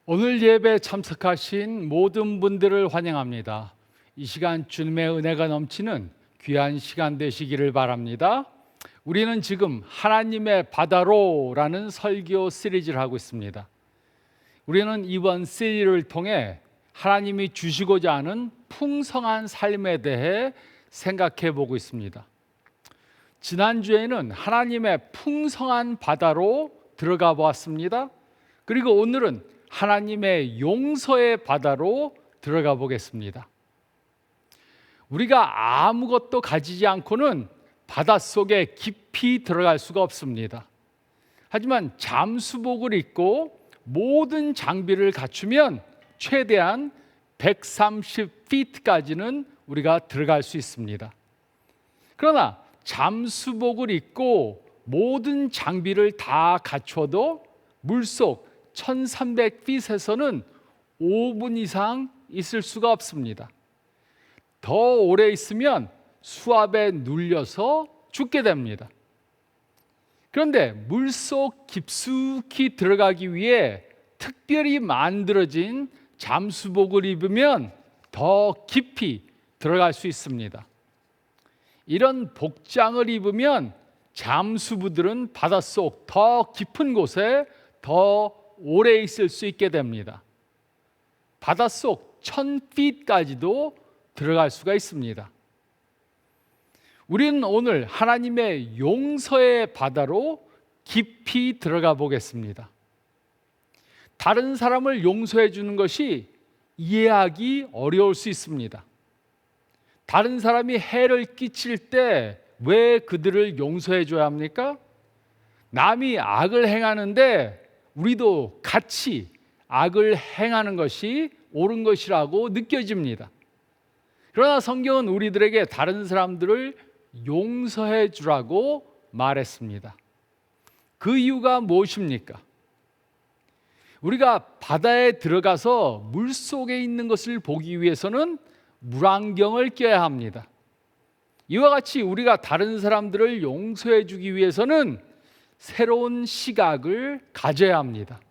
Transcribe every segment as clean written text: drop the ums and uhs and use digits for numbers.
오늘 예배에 참석하신 모든 분들을 환영합니다. 이 시간 주님의 은혜가 넘치는 귀한 시간 되시기를 바랍니다. 우리는 지금 하나님의 바다로라는 설교 시리즈를 하고 있습니다. 우리는 이번 시리즈를 통해 하나님이 주시고자 하는 풍성한 삶에 대해 생각해 보고 있습니다. 지난주에는 하나님의 풍성한 바다로 들어가 보았습니다. 그리고 오늘은 하나님의 용서의 바다로 들어가 보겠습니다. 우리가 아무것도 가지지 않고는 바닷속에 깊이 들어갈 수가 없습니다. 하지만 잠수복을 입고 모든 장비를 갖추면 최대한 130feet까지는 우리가 들어갈 수 있습니다. 그러나 잠수복을 입고 모든 장비를 다 갖춰도 물속 1300feet에서는 5분 이상 있을 수가 없습니다. 더 오래 있으면 수압에 눌려서 죽게 됩니다. 그런데 물속 깊숙이 들어가기 위해 특별히 만들어진 잠수복을 입으면 더 깊이 들어갈 수 있습니다. 이런 복장을 입으면 잠수부들은 바닷속 더 깊은 곳에 더 오래 있을 수 있게 됩니다. 바닷속 1000feet까지도 들어갈 수가 있습니다. 우리는 오늘 하나님의 용서의 바다로 깊이 들어가 보겠습니다. 다른 사람을 용서해 주는 것이 이해하기 어려울 수 있습니다. 다른 사람이 해를 끼칠 때 왜 그들을 용서해 줘야 합니까? 남이 악을 행하는데 우리도 같이 악을 행하는 것이 옳은 것이라고 느껴집니다. 그러나 성경은 우리들에게 다른 사람들을 용서해 주라고 말했습니다. 그 이유가 무엇입니까? 우리가 바다에 들어가서 물속에 있는 것을 보기 위해서는 물안경을 껴야 합니다. 이와 같이 우리가 다른 사람들을 용서해 주기 위해서는 새로운 시각을 가져야 합니다.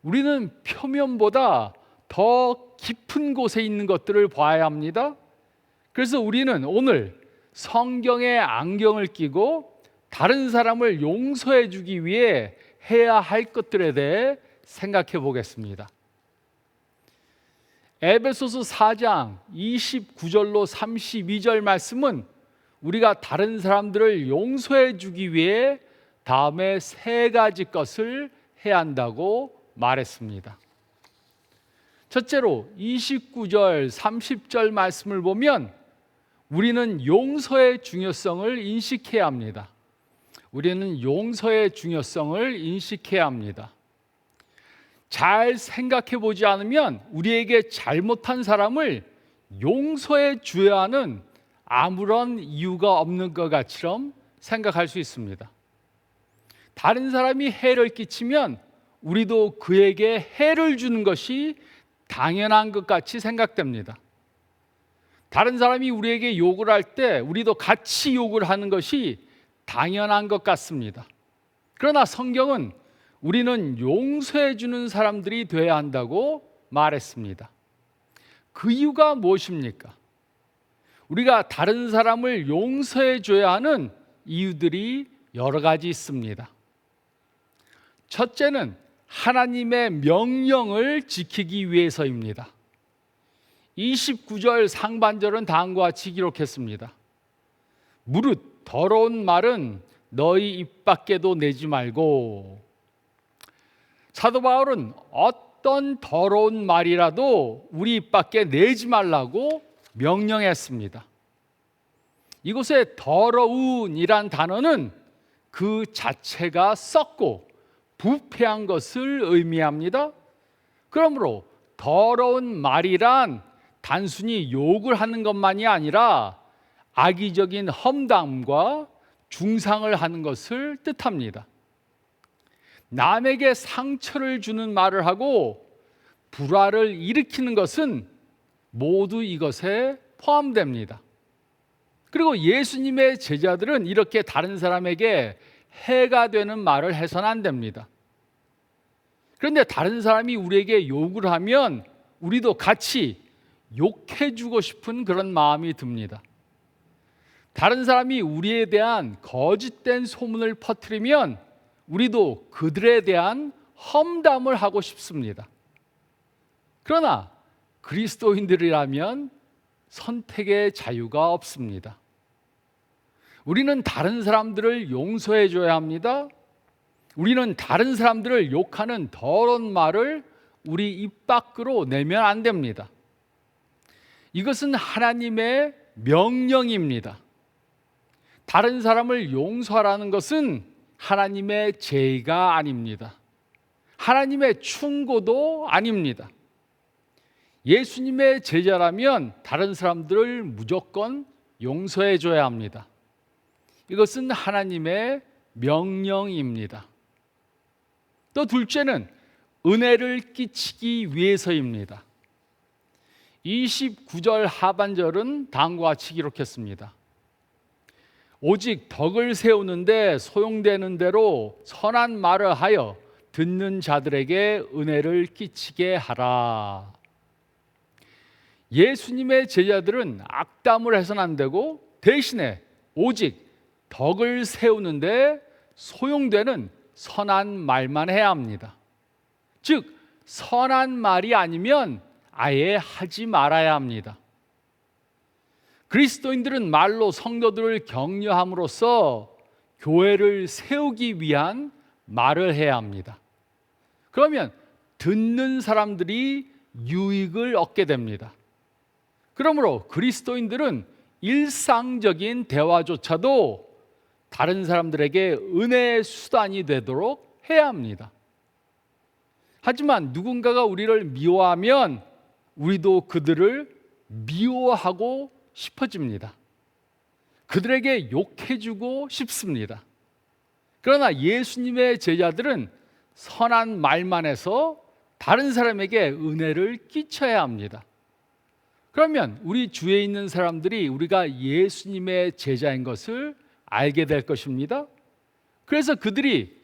우리는 표면보다 더 깊은 곳에 있는 것들을 봐야 합니다. 그래서 우리는 오늘 성경의 안경을 끼고 다른 사람을 용서해 주기 위해 해야 할 것들에 대해 생각해 보겠습니다. 에베소서 4장 29절로 32절 말씀은 우리가 다른 사람들을 용서해 주기 위해 다음에 세 가지 것을 해야 한다고 말했습니다. 첫째로 29절, 30절 말씀을 보면 우리는 용서의 중요성을 인식해야 합니다. 우리는 용서의 중요성을 인식해야 합니다. 잘 생각해 보지 않으면 우리에게 잘못한 사람을 용서해 줘야 하는 아무런 이유가 없는 것 같이럼 생각할 수 있습니다. 다른 사람이 해를 끼치면 우리도 그에게 해를 주는 것이 당연한 것 같이 생각됩니다. 다른 사람이 우리에게 욕을 할 때 우리도 같이 욕을 하는 것이 당연한 것 같습니다. 그러나 성경은 우리는 용서해 주는 사람들이 되어야 한다고 말했습니다. 그 이유가 무엇입니까? 우리가 다른 사람을 용서해 줘야 하는 이유들이 여러 가지 있습니다. 첫째는 하나님의 명령을 지키기 위해서입니다. 29절 상반절은 다음과 같이 기록했습니다. 무릇 더러운 말은 너희 입 밖에도 내지 말고. 사도 바울은 어떤 더러운 말이라도 우리 입 밖에 내지 말라고 명령했습니다. 이곳에 더러운이란 단어는 그 자체가 썩고 부패한 것을 의미합니다. 그러므로 더러운 말이란 단순히 욕을 하는 것만이 아니라 악의적인 험담과 중상을 하는 것을 뜻합니다. 남에게 상처를 주는 말을 하고 불화를 일으키는 것은 모두 이것에 포함됩니다. 그리고 예수님의 제자들은 이렇게 다른 사람에게 해가 되는 말을 해서는 안 됩니다. 그런데 다른 사람이 우리에게 욕을 하면 우리도 같이 욕해주고 싶은 그런 마음이 듭니다. 다른 사람이 우리에 대한 거짓된 소문을 퍼뜨리면 우리도 그들에 대한 험담을 하고 싶습니다. 그러나 그리스도인들이라면 선택의 자유가 없습니다. 우리는 다른 사람들을 용서해 줘야 합니다. 우리는 다른 사람들을 욕하는 더러운 말을 우리 입 밖으로 내면 안 됩니다. 이것은 하나님의 명령입니다. 다른 사람을 용서하라는 것은 하나님의 제의가 아닙니다. 하나님의 충고도 아닙니다. 예수님의 제자라면 다른 사람들을 무조건 용서해 줘야 합니다. 이것은 하나님의 명령입니다. 또 둘째는 은혜를 끼치기 위해서입니다. 29절 하반절은 다음과 같이 기록했습니다. 오직 덕을 세우는데 소용되는 대로 선한 말을 하여 듣는 자들에게 은혜를 끼치게 하라. 예수님의 제자들은 악담을 해서는 안 되고 대신에 오직 덕을 세우는데 소용되는 선한 말만 해야 합니다. 즉 선한 말이 아니면 아예 하지 말아야 합니다. 그리스도인들은 말로 성도들을 격려함으로써 교회를 세우기 위한 말을 해야 합니다. 그러면 듣는 사람들이 유익을 얻게 됩니다. 그러므로 그리스도인들은 일상적인 대화조차도 다른 사람들에게 은혜의 수단이 되도록 해야 합니다. 하지만 누군가가 우리를 미워하면 우리도 그들을 미워하고 싶어집니다. 그들에게 욕해주고 싶습니다. 그러나 예수님의 제자들은 선한 말만 해서 다른 사람에게 은혜를 끼쳐야 합니다. 그러면 우리 주위에 있는 사람들이 우리가 예수님의 제자인 것을 알게 될 것입니다. 그래서 그들이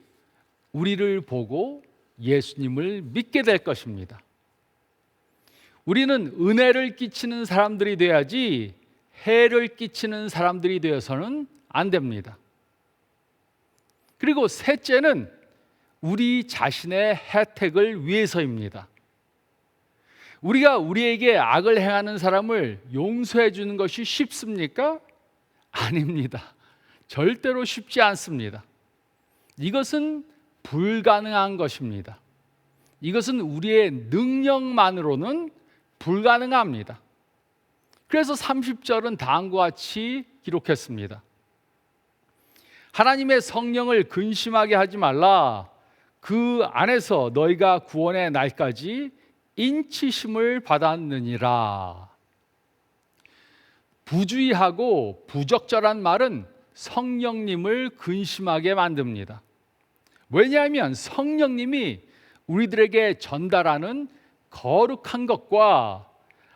우리를 보고 예수님을 믿게 될 것입니다. 우리는 은혜를 끼치는 사람들이 돼야지 해를 끼치는 사람들이 되어서는 안 됩니다. 그리고 셋째는 우리 자신의 혜택을 위해서입니다. 우리가 우리에게 악을 행하는 사람을 용서해 주는 것이 쉽습니까? 아닙니다. 절대로 쉽지 않습니다. 이것은 불가능한 것입니다. 이것은 우리의 능력만으로는 불가능합니다. 그래서 30절은 다음과 같이 기록했습니다. 하나님의 성령을 근심하게 하지 말라. 그 안에서 너희가 구원의 날까지 인치심을 받았느니라. 부주의하고 부적절한 말은 성령님을 근심하게 만듭니다. 왜냐하면 성령님이 우리들에게 전달하는 거룩한 것과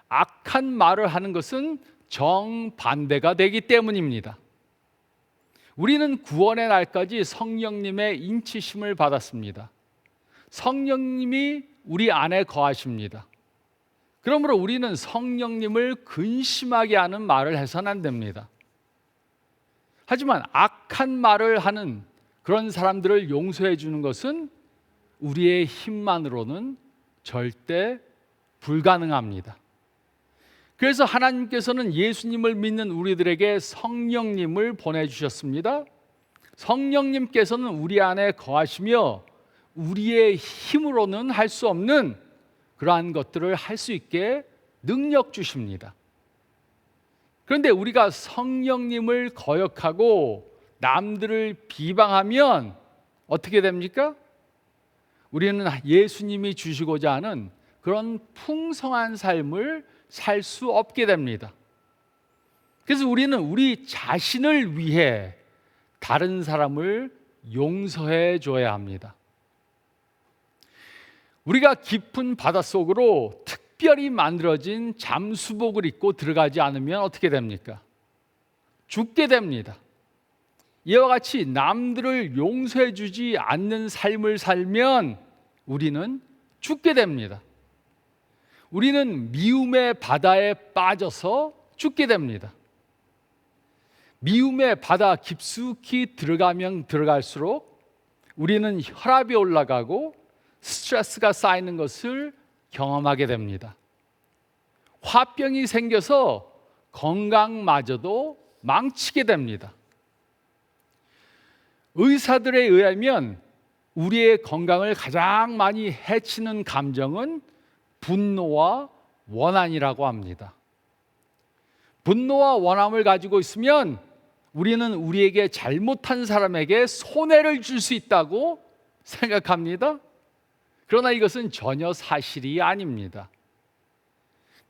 악한 말을 하는 것은 정반대가 되기 때문입니다. 우리는 구원의 날까지 성령님의 인치심을 받았습니다. 성령님이 우리 안에 거하십니다. 그러므로 우리는 성령님을 근심하게 하는 말을 해서는 안 됩니다. 하지만 악한 말을 하는 그런 사람들을 용서해 주는 것은 우리의 힘만으로는 절대 불가능합니다. 그래서 하나님께서는 예수님을 믿는 우리들에게 성령님을 보내주셨습니다. 성령님께서는 우리 안에 거하시며 우리의 힘으로는 할 수 없는 그러한 것들을 할 수 있게 능력 주십니다. 그런데 우리가 성령님을 거역하고 남들을 비방하면 어떻게 됩니까? 우리는 예수님이 주시고자 하는 그런 풍성한 삶을 살 수 없게 됩니다. 그래서 우리는 우리 자신을 위해 다른 사람을 용서해 줘야 합니다. 우리가 깊은 바닷속으로 특별히 만들어진 잠수복을 입고 들어가지 않으면 어떻게 됩니까? 죽게 됩니다. 이와 같이 남들을 용서해 주지 않는 삶을 살면 우리는 죽게 됩니다. 우리는 미움의 바다에 빠져서 죽게 됩니다. 미움의 바다 깊숙이 들어가면 들어갈수록 우리는 혈압이 올라가고 스트레스가 쌓이는 것을 경험하게 됩니다. 화병이 생겨서 건강마저도 망치게 됩니다. 의사들에 의하면 우리의 건강을 가장 많이 해치는 감정은 분노와 원한이라고 합니다. 분노와 원함을 가지고 있으면 우리는 우리에게 잘못한 사람에게 손해를 줄 수 있다고 생각합니다. 그러나 이것은 전혀 사실이 아닙니다.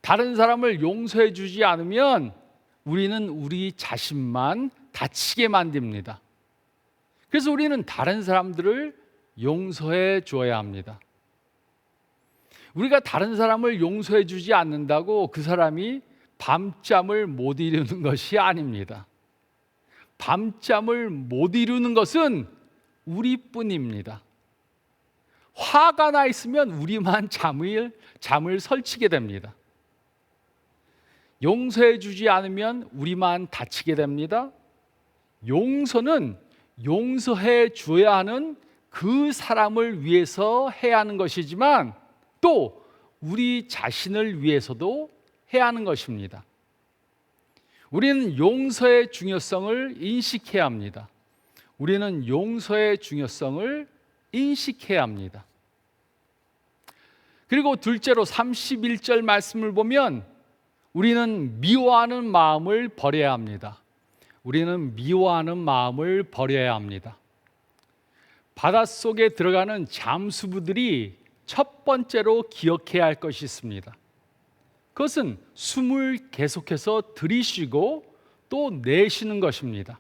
다른 사람을 용서해 주지 않으면 우리는 우리 자신만 다치게 만듭니다. 그래서 우리는 다른 사람들을 용서해 줘야 합니다. 우리가 다른 사람을 용서해 주지 않는다고 그 사람이 밤잠을 못 이루는 것이 아닙니다. 밤잠을 못 이루는 것은 우리뿐입니다. 화가 나 있으면 우리만 잠을 설치게 됩니다. 용서해 주지 않으면 우리만 다치게 됩니다. 용서는 용서해 줘야 하는 그 사람을 위해서 해야 하는 것이지만 또 우리 자신을 위해서도 해야 하는 것입니다. 우리는 용서의 중요성을 인식해야 합니다. 우리는 용서의 중요성을 인식해야 합니다. 그리고 둘째로 31절 말씀을 보면 우리는 미워하는 마음을 버려야 합니다. 우리는 미워하는 마음을 버려야 합니다. 바닷속에 들어가는 잠수부들이 첫 번째로 기억해야 할 것이 있습니다. 그것은 숨을 계속해서 들이쉬고 또 내쉬는 것입니다.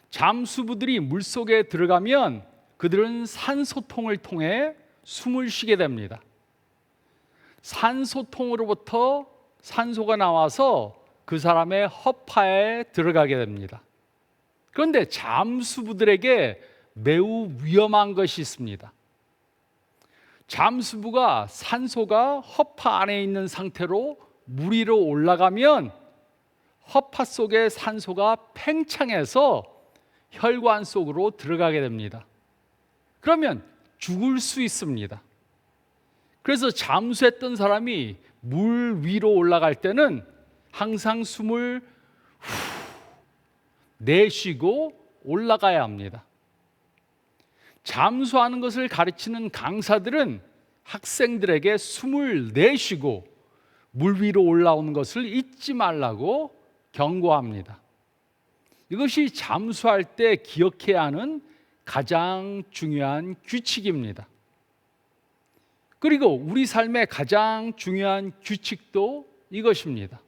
잠수부들이 물속에 들어가면 그들은 산소통을 통해 숨을 쉬게 됩니다. 산소통으로부터 산소가 나와서 그 사람의 허파에 들어가게 됩니다. 그런데 잠수부들에게 매우 위험한 것이 있습니다. 잠수부가 산소가 허파 안에 있는 상태로 물 위로 올라가면 허파 속에 산소가 팽창해서 혈관 속으로 들어가게 됩니다. 그러면 죽을 수 있습니다. 그래서 잠수했던 사람이 물 위로 올라갈 때는 항상 숨을 내쉬고 올라가야 합니다. 잠수하는 것을 가르치는 강사들은 학생들에게 숨을 내쉬고 물 위로 올라오는 것을 잊지 말라고 경고합니다. 이것이 잠수할 때 기억해야 하는 가장 중요한 규칙입니다. 그리고 우리 삶의 가장 중요한 규칙도 이것입니다.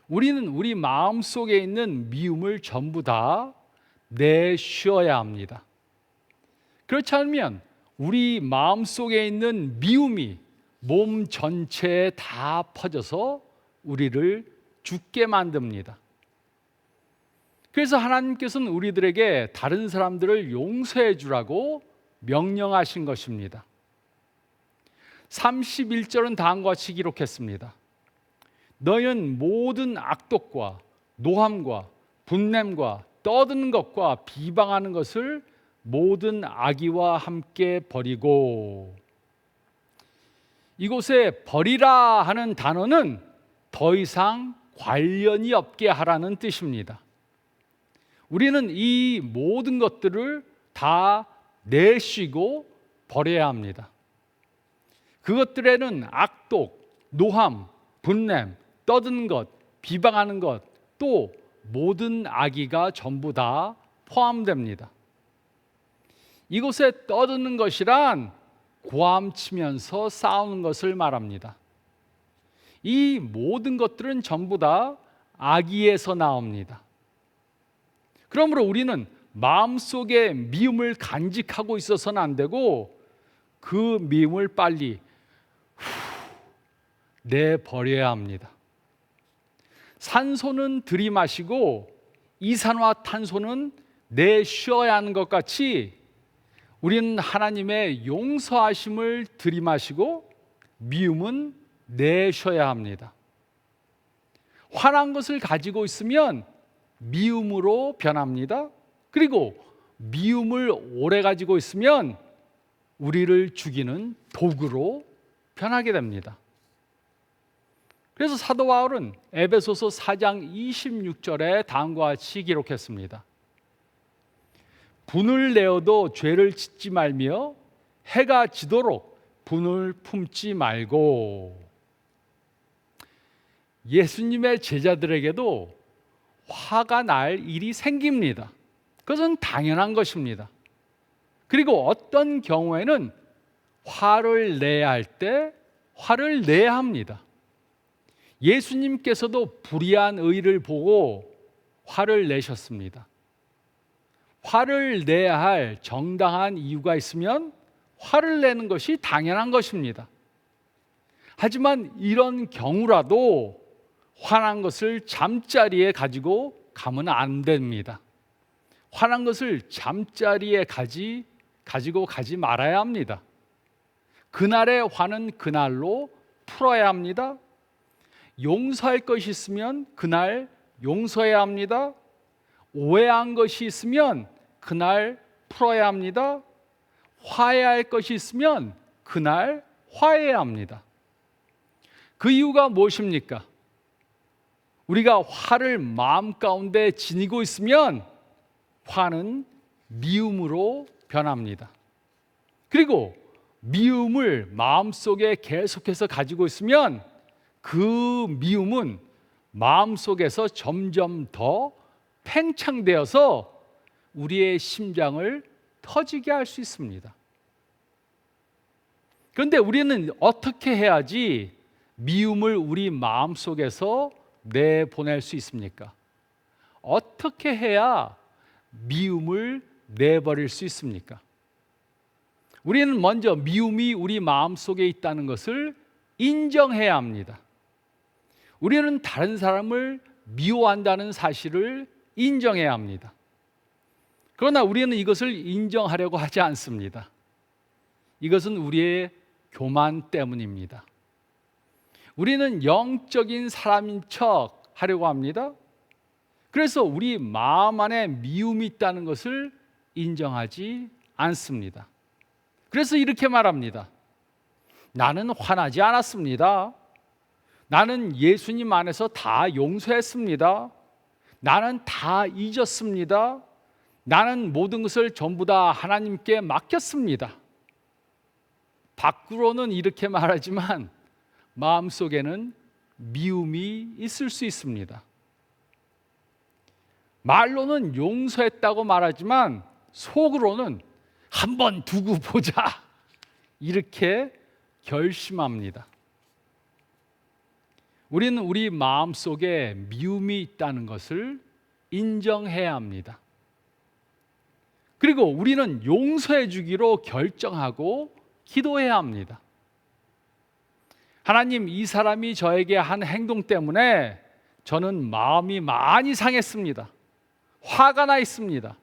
우리는 우리 마음속에 있는 미움을 전부 다 내쉬어야 합니다. 그렇지 않으면 우리 마음속에 있는 미움이 몸 전체에 다 퍼져서 우리를 죽게 만듭니다. 그래서 하나님께서는 우리들에게 다른 사람들을 용서해 주라고 명령하신 것입니다. 31절은 다음과 같이 기록했습니다. 너희는 모든 악독과 노함과 분냄과 떠드는 것과 비방하는 것을 모든 악의와 함께 버리고. 이곳에 버리라 하는 단어는 더 이상 관련이 없게 하라는 뜻입니다. 우리는 이 모든 것들을 다 내쉬고 버려야 합니다. 그것들에는 악독, 노함, 분냄, 떠드는 것, 비방하는 것, 또 모든 악의가 전부 다 포함됩니다. 이곳에 떠드는 것이란 고함치면서 싸우는 것을 말합니다. 이 모든 것들은 전부 다 악의에서 나옵니다. 그러므로 우리는 마음속에 미움을 간직하고 있어서는 안 되고 그 미움을 빨리 내버려야 합니다. 산소는 들이마시고 이산화탄소는 내쉬어야 하는 것 같이 우리는 하나님의 용서하심을 들이마시고 미움은 내셔야 합니다. 화난 것을 가지고 있으면 미움으로 변합니다. 그리고 미움을 오래 가지고 있으면 우리를 죽이는 도구로 변하게 됩니다. 그래서 사도 바울은 에베소서 4장 26절에 다음과 같이 기록했습니다. 분을 내어도 죄를 짓지 말며 해가 지도록 분을 품지 말고. 예수님의 제자들에게도 화가 날 일이 생깁니다. 그것은 당연한 것입니다. 그리고 어떤 경우에는 화를 내야 할 때 화를 내야 합니다. 예수님께서도 불의한 의를 보고 화를 내셨습니다. 화를 내야 할 정당한 이유가 있으면 화를 내는 것이 당연한 것입니다. 하지만 이런 경우라도 화난 것을 잠자리에 가지고 가면 안 됩니다. 화난 것을 잠자리에 가지고 가지 말아야 합니다. 그날의 화는 그날로 풀어야 합니다. 용서할 것이 있으면 그날 용서해야 합니다. 오해한 것이 있으면 그날 풀어야 합니다. 화해할 것이 있으면 그날 화해해야 합니다. 그 이유가 무엇입니까? 우리가 화를 마음 가운데 지니고 있으면 화는 미움으로 변합니다. 그리고 미움을 마음속에 계속해서 가지고 있으면 그 미움은 마음속에서 점점 더 팽창되어서 우리의 심장을 터지게 할 수 있습니다. 그런데 우리는 어떻게 해야지 미움을 우리 마음속에서 내보낼 수 있습니까? 어떻게 해야 미움을 내버릴 수 있습니까? 우리는 먼저 미움이 우리 마음속에 있다는 것을 인정해야 합니다. 우리는 다른 사람을 미워한다는 사실을 인정해야 합니다. 그러나 우리는 이것을 인정하려고 하지 않습니다. 이것은 우리의 교만 때문입니다. 우리는 영적인 사람인 척 하려고 합니다. 그래서 우리 마음 안에 미움이 있다는 것을 인정하지 않습니다. 그래서 이렇게 말합니다. 나는 화나지 않았습니다. 나는 예수님 안에서 다 용서했습니다. 나는 다 잊었습니다. 나는 모든 것을 전부 다 하나님께 맡겼습니다. 밖으로는 이렇게 말하지만 마음속에는 미움이 있을 수 있습니다. 말로는 용서했다고 말하지만 속으로는 한번 두고 보자 이렇게 결심합니다. 우리는 우리 마음속에 미움이 있다는 것을 인정해야 합니다. 그리고 우리는 용서해 주기로 결정하고 기도해야 합니다. 하나님, 이 사람이 저에게 한 행동 때문에 저는 마음이 많이 상했습니다. 화가 나 있습니다.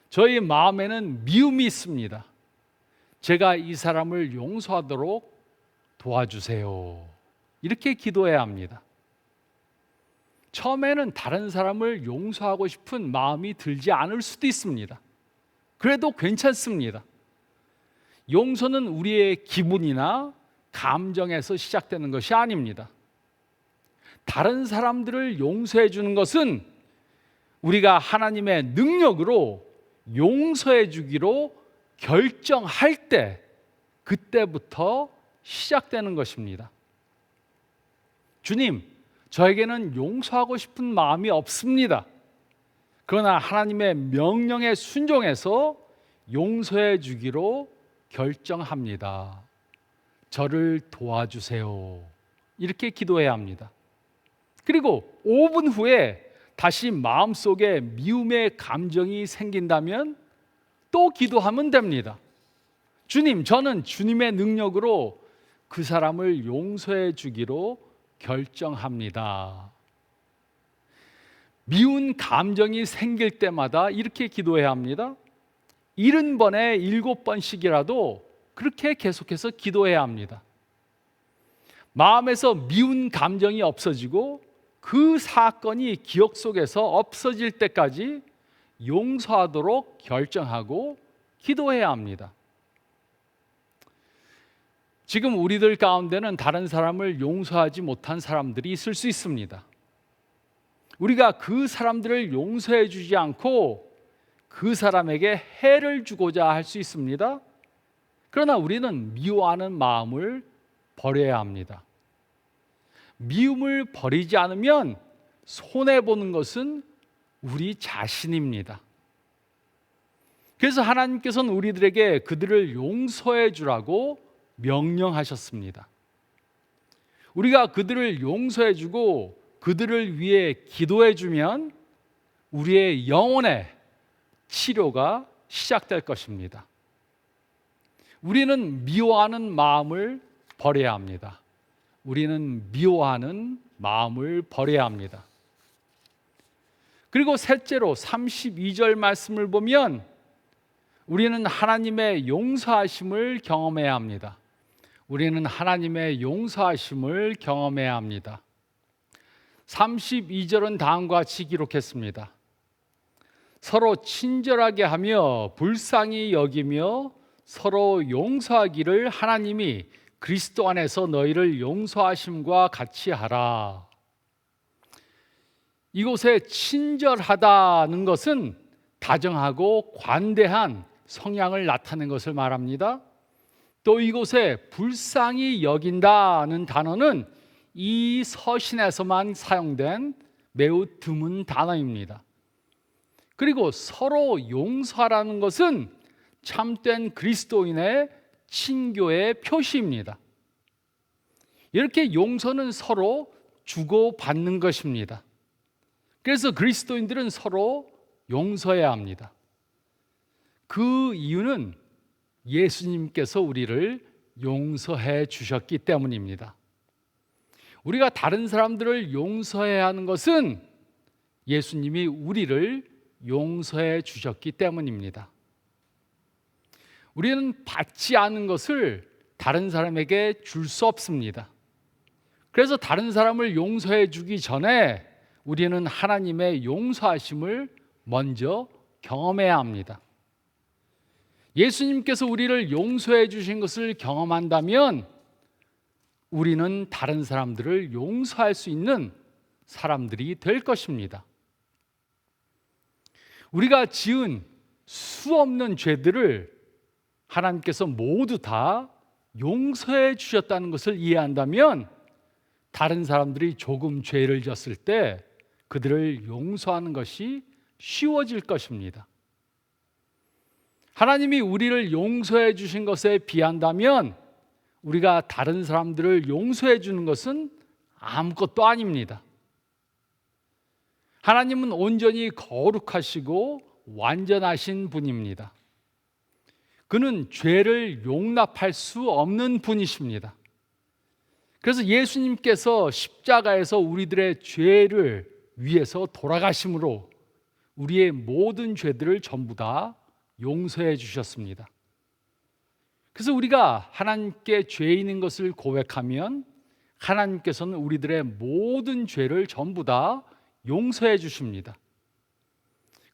저희 마음에는 미움이 있습니다. 제가 이 사람을 용서하도록 도와주세요. 이렇게 기도해야 합니다. 처음에는 다른 사람을 용서하고 싶은 마음이 들지 않을 수도 있습니다. 그래도 괜찮습니다. 용서는 우리의 기분이나 감정에서 시작되는 것이 아닙니다. 다른 사람들을 용서해 주는 것은 우리가 하나님의 능력으로 용서해 주기로 결정할 때, 그때부터 시작되는 것입니다. 주님, 저에게는 용서하고 싶은 마음이 없습니다. 그러나 하나님의 명령에 순종해서 용서해 주기로 결정합니다. 저를 도와주세요. 이렇게 기도해야 합니다. 그리고 5분 후에 다시 마음속에 미움의 감정이 생긴다면 또 기도하면 됩니다. 주님, 저는 주님의 능력으로 그 사람을 용서해 주기로 결정합니다. 미운 감정이 생길 때마다 이렇게 기도해야 합니다. 70번에 7번씩이라도 그렇게 계속해서 기도해야 합니다. 마음에서 미운 감정이 없어지고 그 사건이 기억 속에서 없어질 때까지 용서하도록 결정하고 기도해야 합니다. 지금 우리들 가운데는 다른 사람을 용서하지 못한 사람들이 있을 수 있습니다. 우리가 그 사람들을 용서해 주지 않고 그 사람에게 해를 주고자 할 수 있습니다. 그러나 우리는 미워하는 마음을 버려야 합니다. 미움을 버리지 않으면 손해보는 것은 우리 자신입니다. 그래서 하나님께서는 우리들에게 그들을 용서해 주라고 명령하셨습니다. 우리가 그들을 용서해 주고 그들을 위해 기도해 주면 우리의 영혼의 치료가 시작될 것입니다. 우리는 미워하는 마음을 버려야 합니다. 우리는 미워하는 마음을 버려야 합니다. 그리고 셋째로 32절 말씀을 보면 우리는 하나님의 용서하심을 경험해야 합니다. 우리는 하나님의 용서하심을 경험해야 합니다. 32절은 다음과 같이 기록했습니다. 서로 친절하게 하며 불쌍히 여기며 서로 용서하기를 하나님이 그리스도 안에서 너희를 용서하심과 같이 하라. 이곳에 친절하다는 것은 다정하고 관대한 성향을 나타낸 것을 말합니다. 또 이곳에 불쌍히 여긴다는 단어는 이 서신에서만 사용된 매우 드문 단어입니다. 그리고 서로 용서하라는 것은 참된 그리스도인의 친교의 표시입니다. 이렇게 용서는 서로 주고받는 것입니다. 그래서 그리스도인들은 서로 용서해야 합니다. 그 이유는 예수님께서 우리를 용서해 주셨기 때문입니다. 우리가 다른 사람들을 용서해야 하는 것은 예수님이 우리를 용서해 주셨기 때문입니다. 우리는 받지 않은 것을 다른 사람에게 줄 수 없습니다. 그래서 다른 사람을 용서해 주기 전에 우리는 하나님의 용서하심을 먼저 경험해야 합니다. 예수님께서 우리를 용서해 주신 것을 경험한다면 우리는 다른 사람들을 용서할 수 있는 사람들이 될 것입니다. 우리가 지은 수없는 죄들을 하나님께서 모두 다 용서해 주셨다는 것을 이해한다면 다른 사람들이 조금 죄를 졌을 때 그들을 용서하는 것이 쉬워질 것입니다. 하나님이 우리를 용서해 주신 것에 비한다면 우리가 다른 사람들을 용서해 주는 것은 아무것도 아닙니다. 하나님은 온전히 거룩하시고 완전하신 분입니다. 그는 죄를 용납할 수 없는 분이십니다. 그래서 예수님께서 십자가에서 우리들의 죄를 위해서 돌아가심으로 우리의 모든 죄들을 전부 다 용서해 주셨습니다. 그래서 우리가 하나님께 죄인인 것을 고백하면 하나님께서는 우리들의 모든 죄를 전부 다 용서해 주십니다.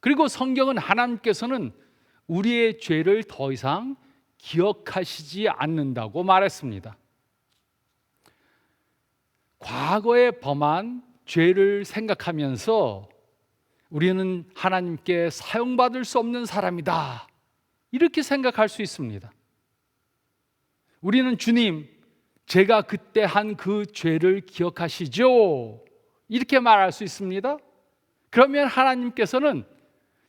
그리고 성경은 하나님께서는 우리의 죄를 더 이상 기억하시지 않는다고 말했습니다. 과거에 범한 죄를 생각하면서 우리는 하나님께 사용받을 수 없는 사람이다, 이렇게 생각할 수 있습니다. 우리는 주님, 제가 그때 한 그 죄를 기억하시죠? 이렇게 말할 수 있습니다. 그러면 하나님께서는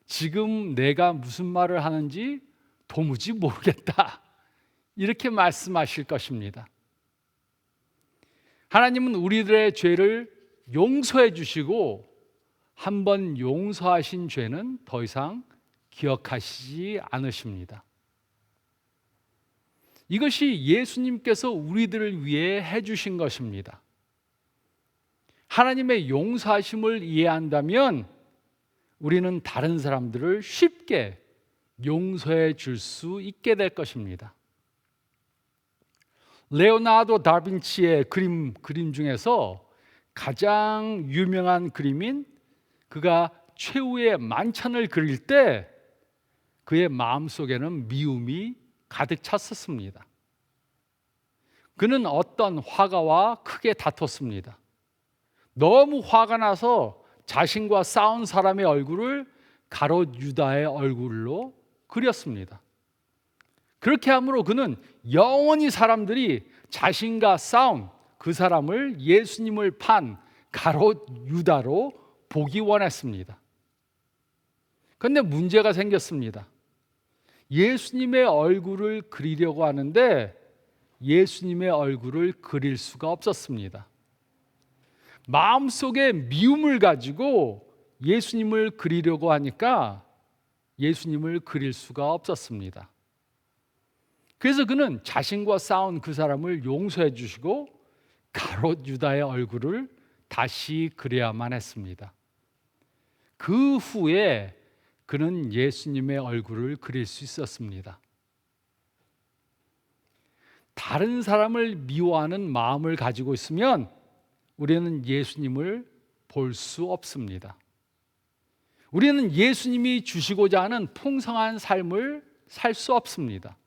지금 내가 무슨 말을 하는지 도무지 모르겠다, 이렇게 말씀하실 것입니다. 하나님은 우리들의 죄를 용서해 주시고 한번 용서하신 죄는 더 이상 기억하시지 않으십니다. 이것이 예수님께서 우리들을 위해 해주신 것입니다. 하나님의 용서하심을 이해한다면 우리는 다른 사람들을 쉽게 용서해 줄 수 있게 될 것입니다. 레오나르도 다빈치의 그림 중에서 가장 유명한 그림인, 그가 최후의 만찬을 그릴 때 그의 마음속에는 미움이 가득 찼었습니다. 그는 어떤 화가와 크게 다퉜습니다. 너무 화가 나서 자신과 싸운 사람의 얼굴을 가롯 유다의 얼굴로 그렸습니다. 그렇게 함으로 그는 영원히 사람들이 자신과 싸운 그 사람을, 예수님을 판 가롯 유다로 보기 원했습니다. 그런데 문제가 생겼습니다. 예수님의 얼굴을 그리려고 하는데 예수님의 얼굴을 그릴 수가 없었습니다. 마음속에 미움을 가지고 예수님을 그리려고 하니까 예수님을 그릴 수가 없었습니다. 그래서 그는 자신과 싸운 그 사람을 용서해 주시고 가롯 유다의 얼굴을 다시 그려야만 했습니다. 그 후에 그는 예수님의 얼굴을 그릴 수 있었습니다. 다른 사람을 미워하는 마음을 가지고 있으면 우리는 예수님을 볼 수 없습니다. 우리는 예수님이 주시고자 하는 풍성한 삶을 살 수 없습니다.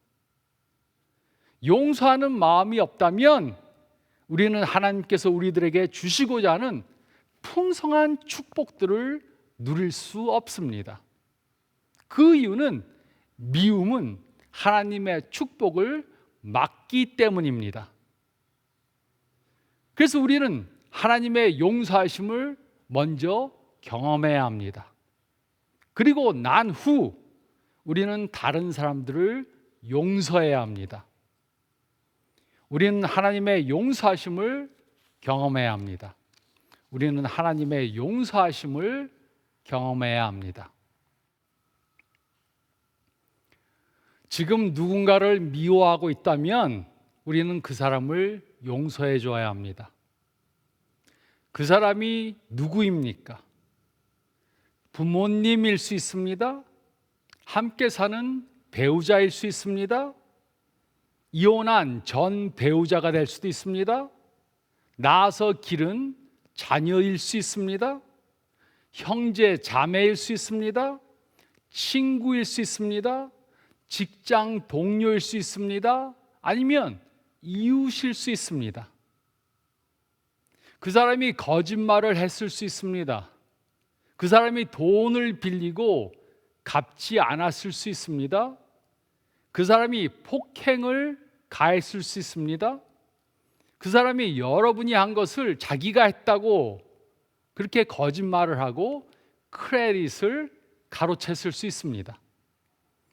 용서하는 마음이 없다면 우리는 하나님께서 우리들에게 주시고자 하는 풍성한 축복들을 누릴 수 없습니다. 그 이유는 미움은 하나님의 축복을 막기 때문입니다. 그래서 우리는 하나님의 용서하심을 먼저 경험해야 합니다. 그리고 난 후 우리는 다른 사람들을 용서해야 합니다. 우리는 하나님의 용서하심을 경험해야 합니다. 우리는 하나님의 용서하심을 경험해야 합니다. 지금 누군가를 미워하고 있다면 우리는 그 사람을 용서해 줘야 합니다. 그 사람이 누구입니까? 부모님일 수 있습니다. 함께 사는 배우자일 수 있습니다. 이혼한 전 배우자가 될 수도 있습니다. 낳아서 기른 자녀일 수 있습니다. 형제 자매일 수 있습니다. 친구일 수 있습니다. 직장 동료일 수 있습니다. 아니면 이웃일 수 있습니다. 그 사람이 거짓말을 했을 수 있습니다. 그 사람이 돈을 빌리고 갚지 않았을 수 있습니다. 그 사람이 폭행을 가했을 수 있습니다. 그 사람이 여러분이 한 것을 자기가 했다고 그렇게 거짓말을 하고 크레딧을 가로챘을 수 있습니다.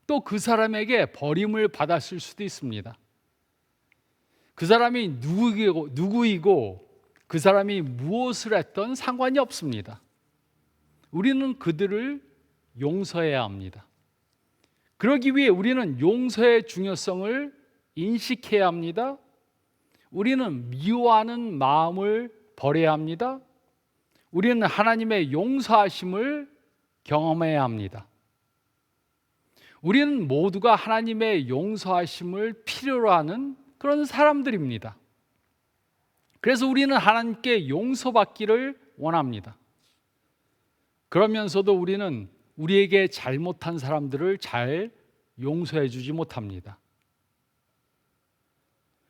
또 그 사람에게 버림을 받았을 수도 있습니다. 그 사람이 누구이고 그 사람이 무엇을 했던 상관이 없습니다. 우리는 그들을 용서해야 합니다. 그러기 위해 우리는 용서의 중요성을 인식해야 합니다. 우리는 미워하는 마음을 버려야 합니다. 우리는 하나님의 용서하심을 경험해야 합니다. 우리는 모두가 하나님의 용서하심을 필요로 하는 그런 사람들입니다. 그래서 우리는 하나님께 용서받기를 원합니다. 그러면서도 우리는 우리에게 잘못한 사람들을 잘 용서해 주지 못합니다.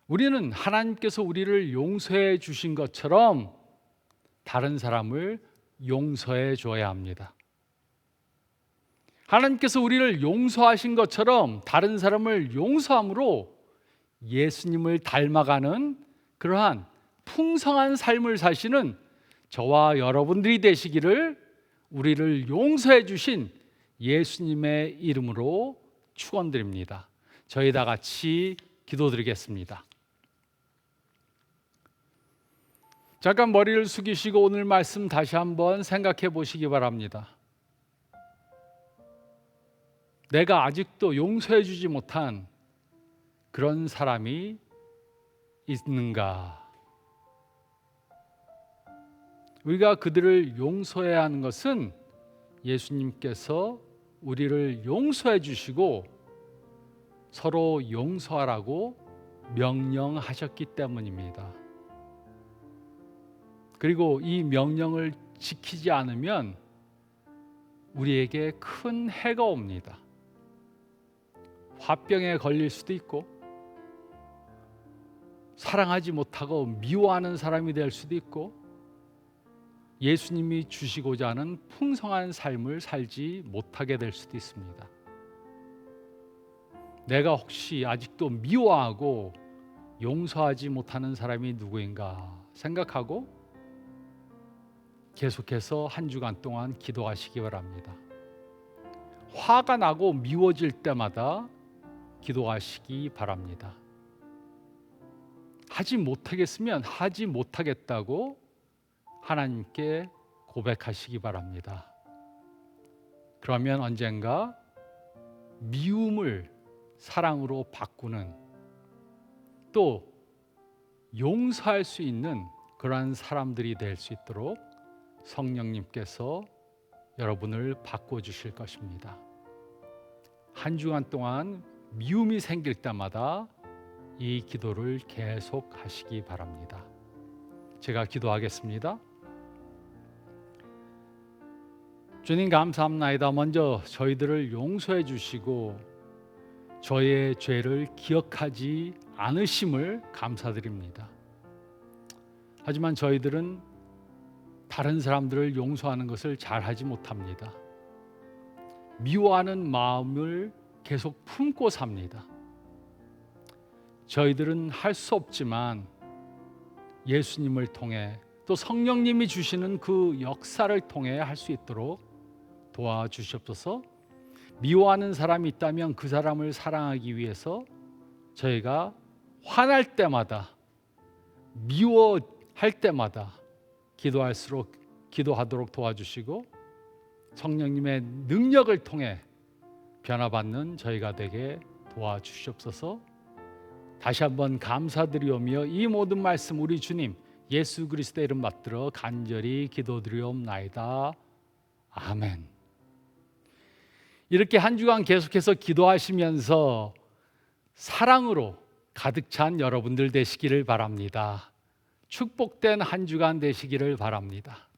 우리는 하나님께서 우리를 용서해 주신 것처럼 다른 사람을 용서해 줘야 합니다. 하나님께서 우리를 용서하신 것처럼 다른 사람을 용서함으로 예수님을 닮아가는 그러한 풍성한 삶을 사시는 저와 여러분들이 되시기를 우리를 용서해 주신 예수님의 이름으로 축원드립니다. 저희 다 같이 기도드리겠습니다. 잠깐 머리를 숙이시고 오늘 말씀 다시 한번 생각해 보시기 바랍니다. 내가 아직도 용서해 주지 못한 그런 사람이 있는가? 우리가 그들을 용서해야 하는 것은 예수님께서 우리를 용서해 주시고 서로 용서하라고 명령하셨기 때문입니다. 그리고 이 명령을 지키지 않으면 우리에게 큰 해가 옵니다. 화병에 걸릴 수도 있고, 사랑하지 못하고 미워하는 사람이 될 수도 있고, 예수님이 주시고자 하는 풍성한 삶을 살지 못하게 될 수도 있습니다. 내가 혹시 아직도 미워하고 용서하지 못하는 사람이 누구인가 생각하고 계속해서 한 주간 동안 기도하시기 바랍니다. 화가 나고 미워질 때마다 기도하시기 바랍니다. 하지 못하겠으면 하지 못하겠다고 하나님께 고백하시기 바랍니다. 그러면 언젠가 미움을 사랑으로 바꾸는, 또 용서할 수 있는 그러한 사람들이 될 수 있도록 성령님께서 여러분을 바꿔주실 것입니다. 한 주간 동안 미움이 생길 때마다 이 기도를 계속 하시기 바랍니다. 제가 기도하겠습니다. 주님 감사합나이다. 먼저 저희들을 용서해 주시고 저의 죄를 기억하지 않으심을 감사드립니다. 하지만 저희들은 다른 사람들을 용서하는 것을 잘하지 못합니다. 미워하는 마음을 계속 품고 삽니다. 저희들은 할 수 없지만 예수님을 통해 또 성령님이 주시는 그 역사를 통해 할 수 있도록 도와주시옵소서. 미워하는 사람이 있다면 그 사람을 사랑하기 위해서 저희가 화날 때마다, 미워할 때마다 기도하도록 도와주시고 성령님의 능력을 통해 변화받는 저희가 되게 도와주시옵소서. 다시 한번 감사드리오며 이 모든 말씀 우리 주님 예수 그리스도의 이름 받들어 간절히 기도드리옵나이다. 아멘. 이렇게 한 주간 계속해서 기도하시면서 사랑으로 가득 찬 여러분들 되시기를 바랍니다. 축복된 한 주간 되시기를 바랍니다.